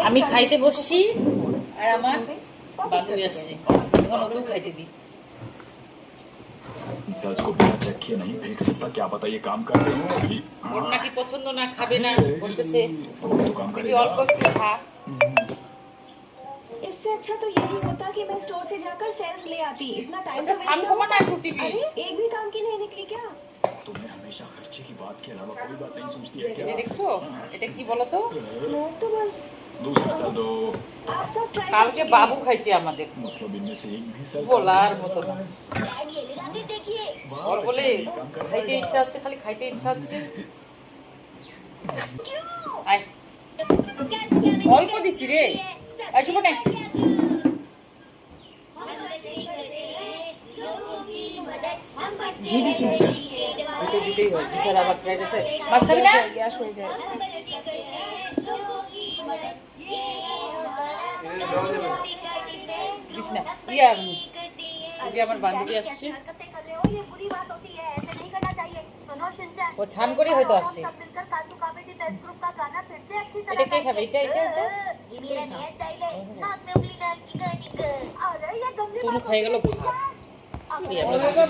আমি খাইতে বসছি আর আমার বান্ধবী আসছে, এখন ওকেও খাইতে দিই। सच को बिना चेक किए नहीं फेंक सकता, क्या पता ये काम कर रहे हो अभी। ওর নাকি পছন্দ না, খাবে না বলতেছে, तो काम তুই करेगा। অল্প একটু খা। इससे अच्छा तो यही होता कि मैं स्टोर से जाकर सेल्स ले आती। इतना टाइम ওটা ছান কমা না একটু টিভি। अरे एक भी काम की नहीं निकली क्या? तुम्हें हमेशा खर्चे की बात के अलावा कोई बात नहीं सोचती है এটা क्या? দেখছো, এটা কি বলো তো? मैं तो बस दूसरा चल दो। आप सब ट्राई কালকে বাবু খাইছে আমাদের, मतलब इनमें से एक भी सेल বলার মতো না। ये लगा के देखिए। ওর বলে খাইতে ইচ্ছা হচ্ছে, খালি খাইতে ইচ্ছা হচ্ছে। আয়, অল্প দিছি রে, আয় শুভ নে। ঘি দিছিস? ওইটা দিতেই হয়, স্যার আবার ফ্রাইড রাইস হয়। মাছ খাবি না? গ্যাস হয়ে যায়। দিস না। ইয়া, এই যে আমার বান্ধবী আসছে, ও ছান করে হয়তো আসছে। এটা কে খাবে? এটা এটা এটা তনু খাই গেল ভাত।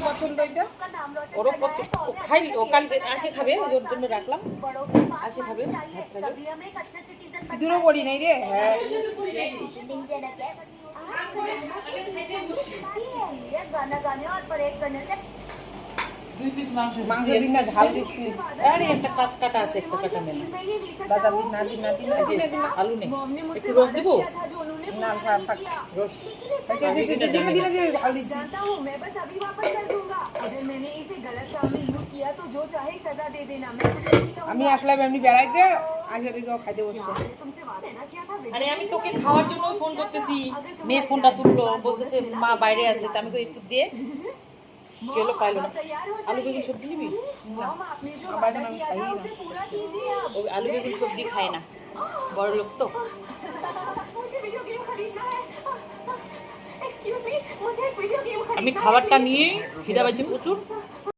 পছন্দ এটা ওরও পছন্দ, ও খাই, ও কালকে আসে খাবে, ওর জন্য রাখলাম, আসে খাবে, ভাত খাবে। দূরে পড়ি নাই রে। गाना गाने और परेड करने से দুই পিস মাংস মাংস দিন না, ঝাল দিস তুই। আরে একটা কাটা আছে, একটা কাটা মেলা। বাজার দিন না দিন না দিন না দিন না দিন না। আলু নেই, একটু রস দেবো? না থাক থাক। রস अच्छा अच्छा अच्छा दिन में ঝাল দিস তুই। जानता हूँ मैं बस अभी वापस कर दूंगा। अगर मैंने इसे गलत काम में यूज किया तो जो चाहे सजा दे देना। मैं कुछ नहीं कहूँगा। আমি আসলাম এমনি বেড়াইতে, আসে দেখো খাইতে বসছে। तुमसे वादा ना किया था। আরে আমি তোকে খাওয়ার জন্য ফোন করতেছি, মেয়ে ফোনটা তুললো, বলতেছে মা বাইরে আছে, তা আমি তো একটু দিয়ে কেলো পাইলো না। আলু বেগুন সবজি নিবি? मॉम आपने जो अब वादा मैं किया खाई था ना। उसे पूरा कीजिए आप। ও আলু বেগুন সবজি খায় না, বড় লোক তো। मुझे वीडियो गेम खरीदना है। एक्सक्यूज मी, मुझे वीडियो गेम আমি खरीदना है। খাবারটা নিয়ে খিদা পাইছে প্রচুর,